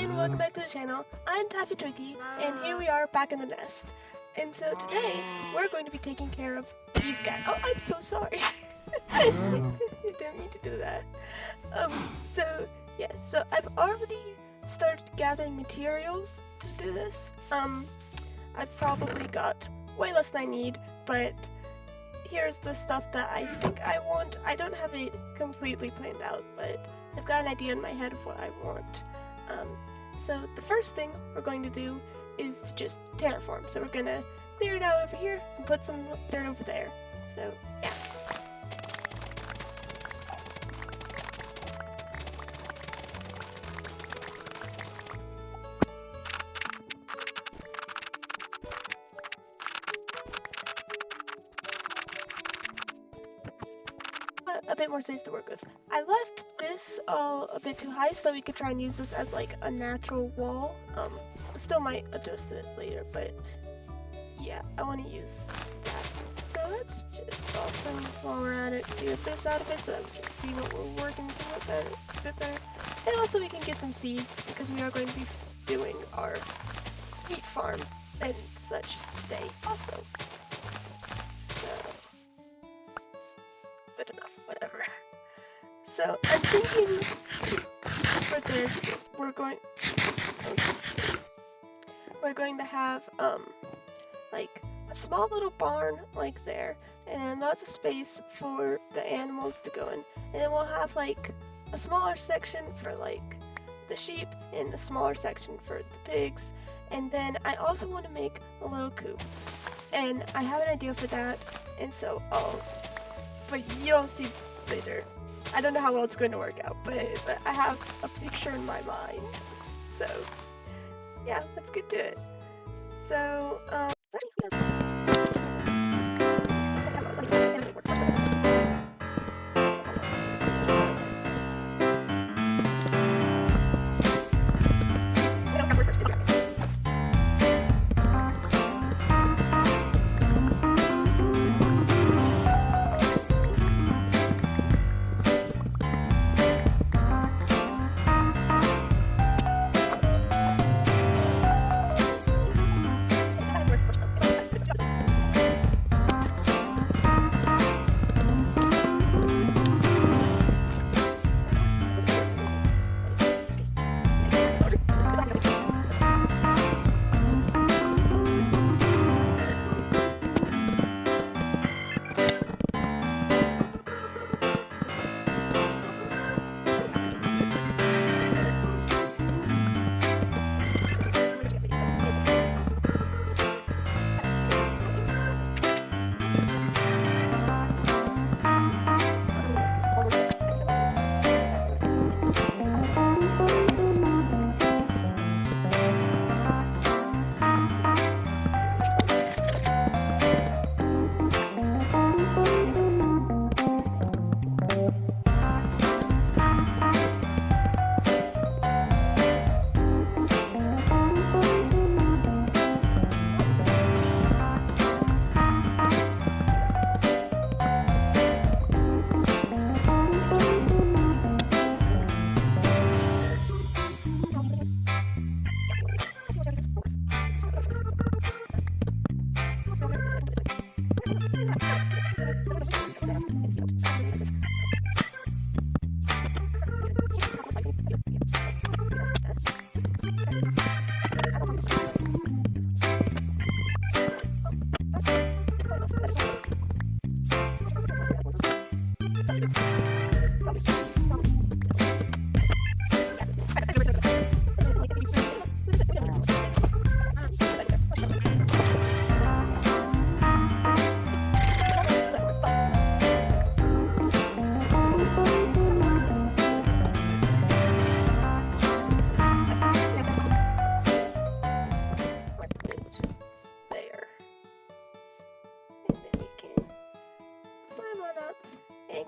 and welcome back to the channel. I'm Taffy Tricky, and here we are back in the nest. And so today, we're going to be taking care of these guys. Oh, I'm so sorry. I didn't mean to do that. So I've already started gathering materials to do this. I've probably got way less than I need, but here's the stuff that I think I want. I don't have it completely planned out, but I've got an idea in my head of what I want. So the first thing we're going to do is to just terraform. So we're gonna clear it out over here and put some dirt over there. So yeah. A bit more space to work with. I left this all a bit too high so that we could try and use this as like a natural wall. Still might adjust it later, but yeah, I want to use that. So let's just also, while we're at it, clear this out of it so that we can see what we're working with a bit better. And also we can get some seeds because we are going to be doing our wheat farm and such today also. Whatever. So I'm thinking for this we're going to have like a small little barn like there, and lots of space for the animals to go in, and then we'll have like a smaller section for like the sheep and a smaller section for the pigs, and then I also want to make a little coop, and I have an idea for that, and so but you'll see later. I don't know how well it's going to work out, but I have a picture in my mind. So, yeah, let's get to it. So,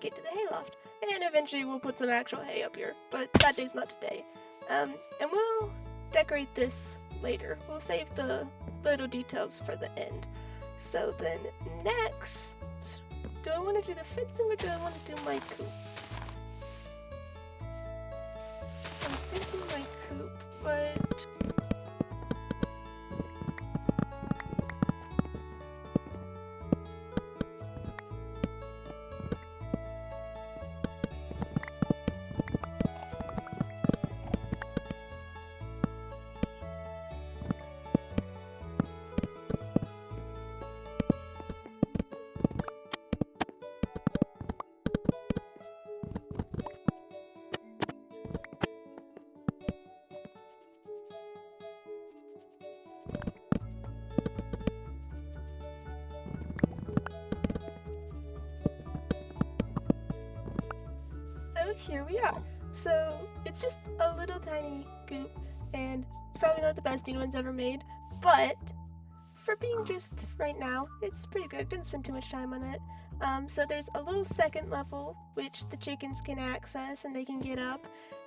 get to the hayloft, and eventually we'll put some actual hay up here, but that day's not today. And we'll decorate this later. We'll save the little details for the end. So then next, do I want to do the fencing or do I want to do my coop? I'm thinking my coop, but here we are. So it's just a little tiny goop, and it's probably not the best anyone's ever made, but for being just right now, it's pretty good. Didn't spend too much time on it. So there's a little second level which the chickens can access and they can get up,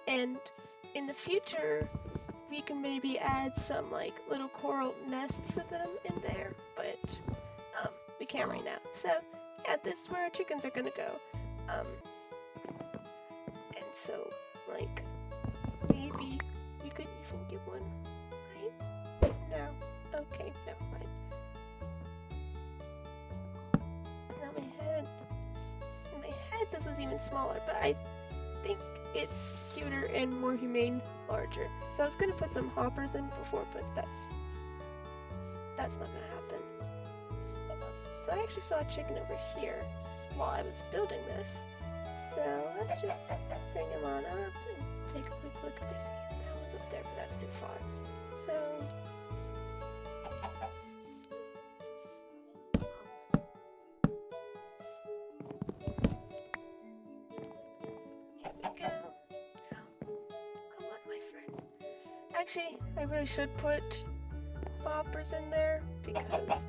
and in the future we can maybe add some like little coral nests for them in there, but we can't right now. So yeah, this is where our chickens are gonna go. And so like maybe we could even get one right now. Okay, never mind. Now my head this is even smaller, but I think it's cuter and more humane larger. So I was gonna put some hoppers in before, but that's not gonna happen. So I actually saw a chicken over here while I was building this. So let's just bring him on up and take a quick look if there's any. That one's up there, but that's too far. So here we go. Come on, my friend. Actually, I really should put hoppers in there because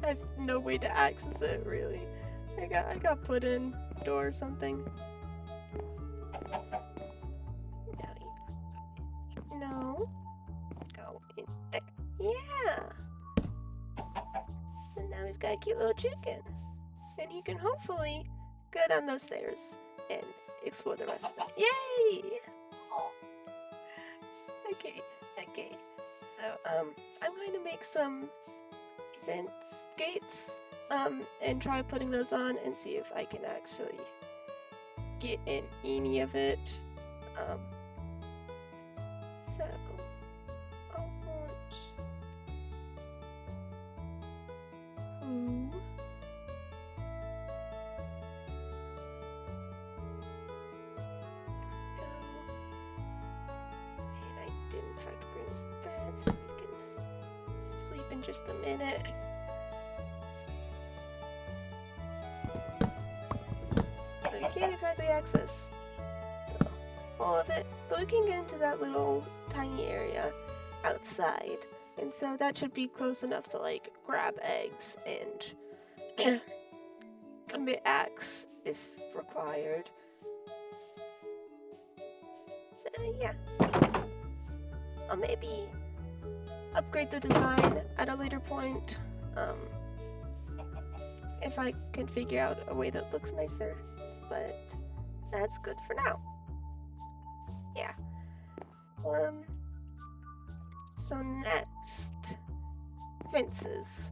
I have no way to access it, really. I got put in door or something. No. Go in there. Yeah. So now we've got a cute little chicken. And he can hopefully go down those stairs and explore the rest of them. Yay! Okay. So, I'm going to make some fence gates, and try putting those on and see if I can actually get in any of it. So I want and I did in fact bring bed so we can sleep in just a minute. So you can't exactly access all of it, but we can get into that little tiny area outside, and so that should be close enough to like grab eggs and commit acts if required. So yeah, I'll maybe upgrade the design at a later point, if I can figure out a way that looks nicer, but that's good for now. Yeah. So next, fences.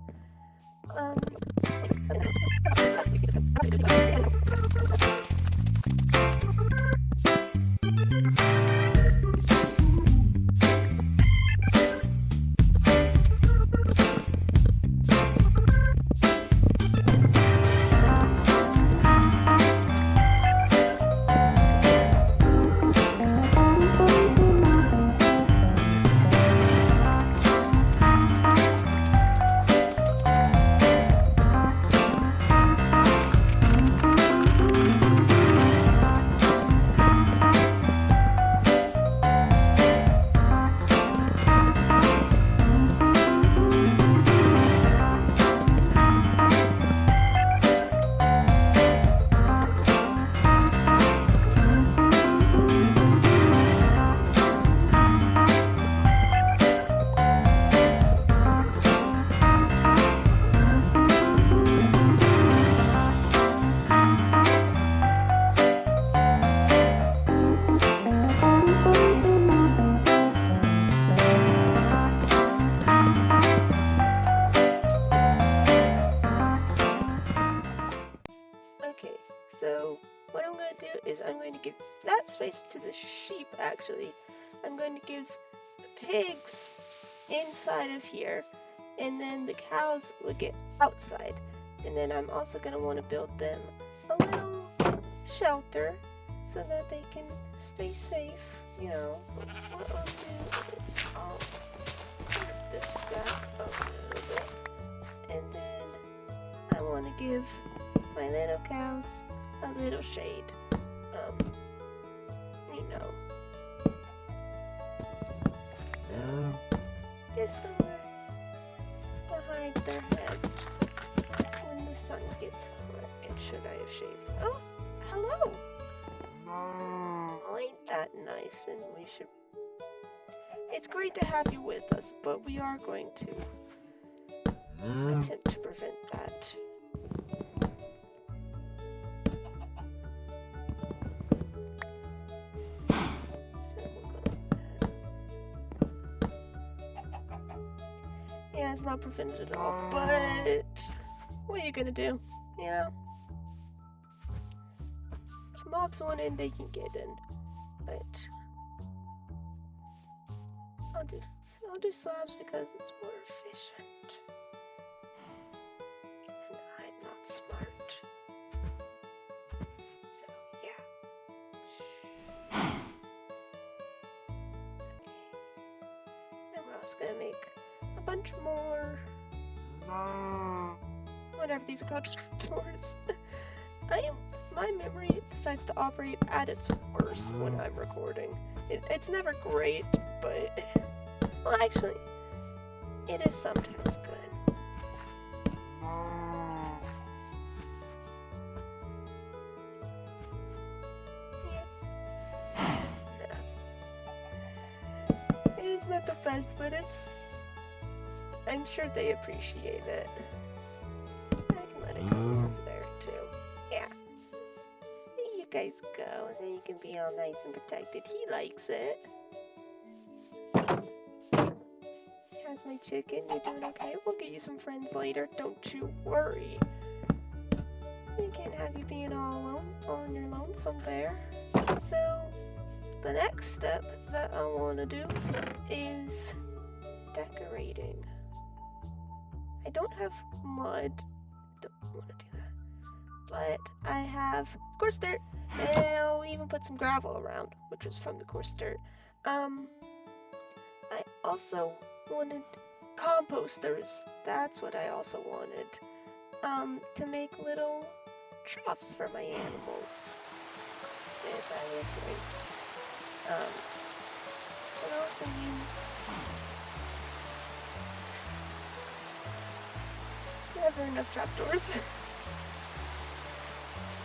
So what I'm going to do is I'm going to give that space to the sheep, actually. I'm going to give the pigs inside of here, and then the cows will get outside. And then I'm also going to want to build them a little shelter so that they can stay safe. You know, what I'll do is I'll move this back a little bit, and then I want to give my little cows a little shade. Get somewhere to hide their heads when the sun gets hot. And should I have shaved? Oh, hello! Well, ain't that nice? And we should... It's great to have you with us, but we are going to attempt to prevent that. So we'll go like that. Yeah, it's not prevented at all, but what are you gonna do? You know? If mobs want in, they can get in. But I'll do slabs because it's more efficient. And I'm not smart. So yeah. Okay. Then we're also gonna make a bunch more. Whatever these are called, doors. My memory decides to operate at its worst when I'm recording. It's never great, but well, actually, it is sometimes good. Yeah. It's not the best, but I'm sure they appreciate it. I can let it go over there too. Yeah. There you guys go, and then you can be all nice and protected. He likes it. How's my chicken? You doing okay? We'll get you some friends later. Don't you worry. We can't have you being all alone, on your lonesome there. So, the next step that I want to do is decorating. I don't have mud. Don't want to do that. But I have coarse dirt, and I'll even put some gravel around, which was from the coarse dirt. I also wanted composters. That's what I also wanted. To make little troughs for my animals. If I was right. And also use never enough trapdoors.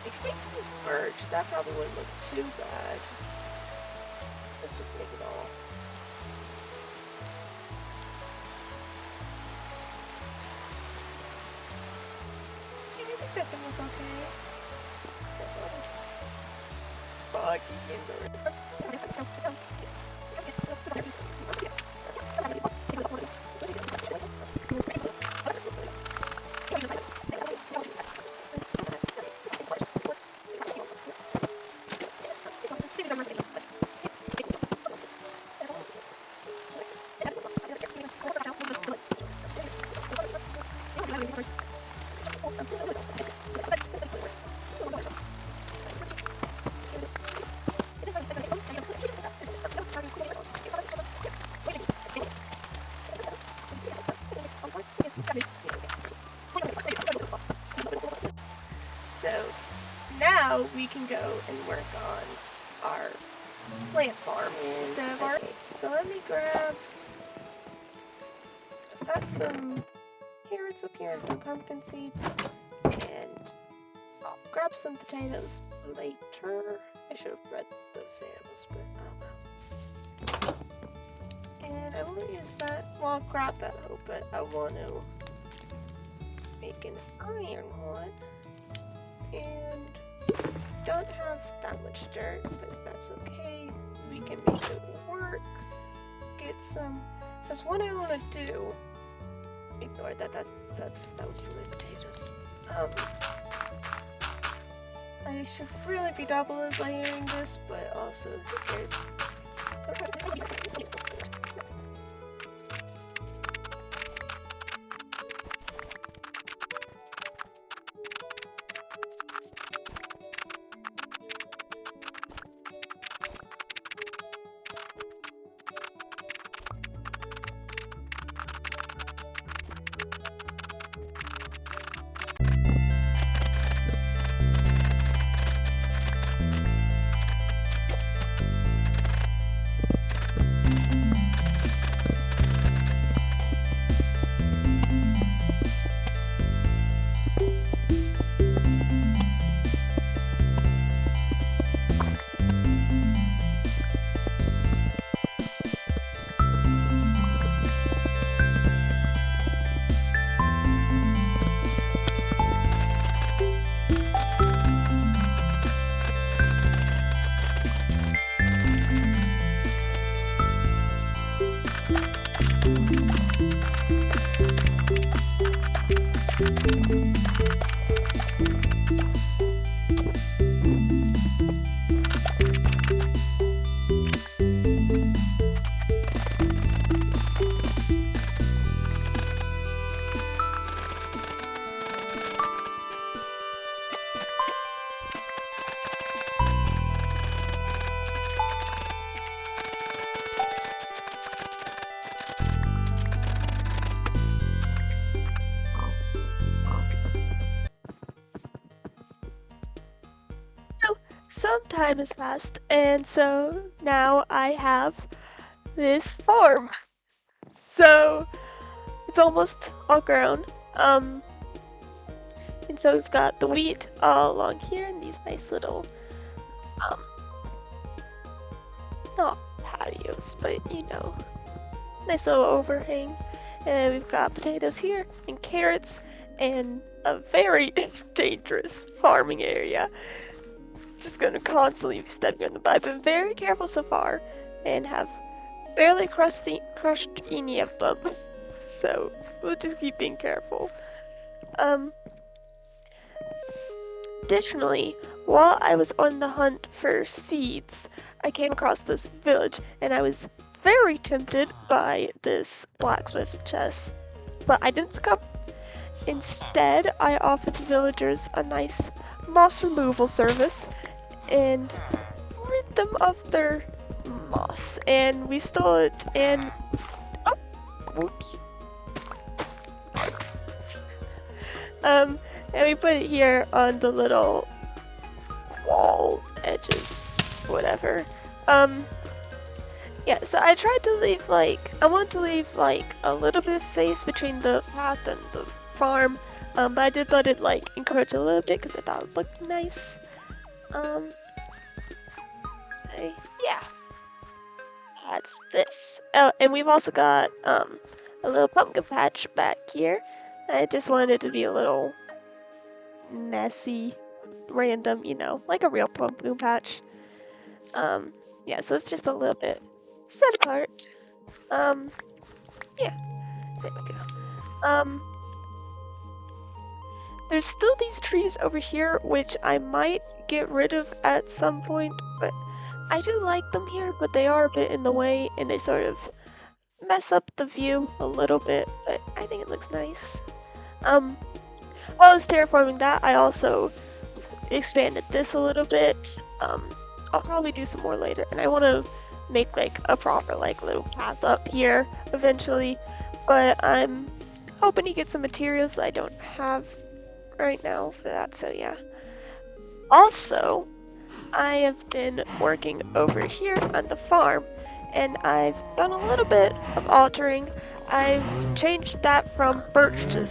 I could make these birch. That probably wouldn't look too bad. Let's just make it all. I think that can look okay. It's foggy in the now we can go and work on our plant farm. Okay, so let me grab, I've got some carrots up here and some pumpkin seeds, and I'll grab some potatoes later. I should have bred those animals, but oh well. And I won't use that, well I'll grab that hoe, but I want to make an iron one. And don't have that much dirt, but that's okay. We can make it work. Get some. That's what I want to do. Ignore that. That was really potatoes. I should really be double layering this, but also who cares? some time has passed, and so now I have this farm. So it's almost all grown. And so we've got the wheat all along here and these nice little, not patios, but you know, nice little overhangs. And then we've got potatoes here and carrots and a very dangerous farming area. Just gonna constantly be stepping on the bud. I've been very careful so far and have barely crushed any of them. So we'll just keep being careful. Additionally, while I was on the hunt for seeds, I came across this village and I was very tempted by this blacksmith chest, but I didn't succumb. Instead, I offered the villagers a nice moss removal service and rid them of their moss, and we stole it and whoops. And we put it here on the little wall edges, whatever. Yeah, so I tried to leave I want to leave a little bit of space between the path and the farm, but I did let it encroach a little bit because I thought it would look nice. Yeah, that's this. Oh, and we've also got a little pumpkin patch back here. I just wanted it to be a little messy, random, you know, like a real pumpkin patch. Yeah, so it's just a little bit set apart. Yeah, there we go. There's still these trees over here, which I might get rid of at some point, but I do like them here, but they are a bit in the way, and they sort of mess up the view a little bit, but I think it looks nice. While I was terraforming that, I also expanded this a little bit. I'll probably do some more later, and I want to make a proper little path up here eventually, but I'm hoping to get some materials that I don't have right now for that, so yeah. Also, I have been working over here on the farm, and I've done a little bit of altering. I've changed that from birch to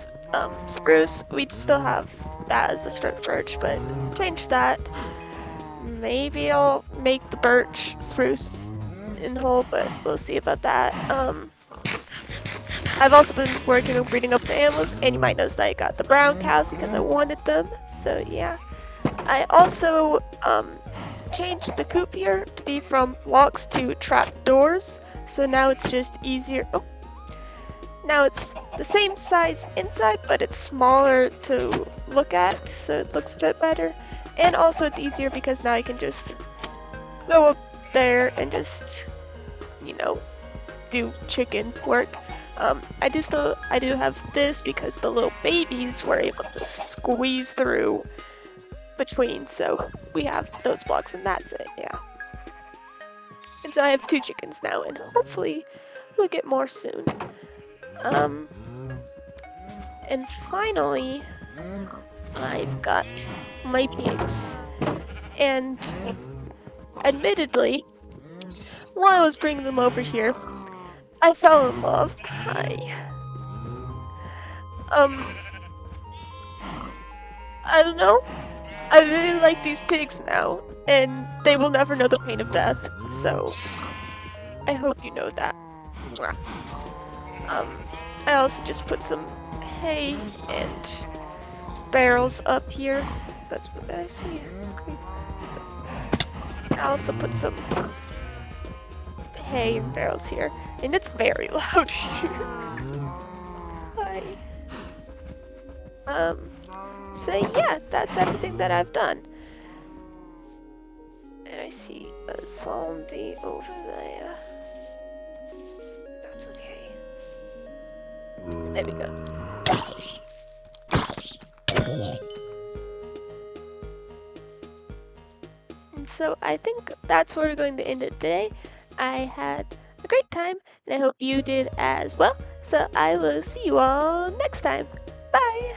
spruce. We still have that as the strip birch, but changed that. Maybe I'll make the birch spruce in whole, but we'll see about that. I've also been working on breeding up the animals, and you might notice that I got the brown cows because I wanted them, so yeah. I also changed the coop here to be from blocks to trap doors, so now it's just easier. Oh. Now it's the same size inside, but it's smaller to look at, so it looks a bit better. And also it's easier because now I can just go up there and just, you know, do chicken work. I do have this because the little babies were able to squeeze through between, so we have those blocks and that's it, yeah. And so I have 2 chickens now, and hopefully we'll get more soon. And finally, I've got my pigs. And admittedly, while I was bringing them over here, I fell in love. I don't know. I really like these pigs now, and they will never know the pain of death, so I hope you know that. I also just put some hay and barrels up here. That's what I see. I also put some hay and barrels here, and it's very loud here. Hi. So yeah, that's everything that I've done. And I see a zombie over there. That's okay. There we go. And so I think that's where we're going to end it today. I had a great time, and I hope you did as well. So I will see you all next time. Bye!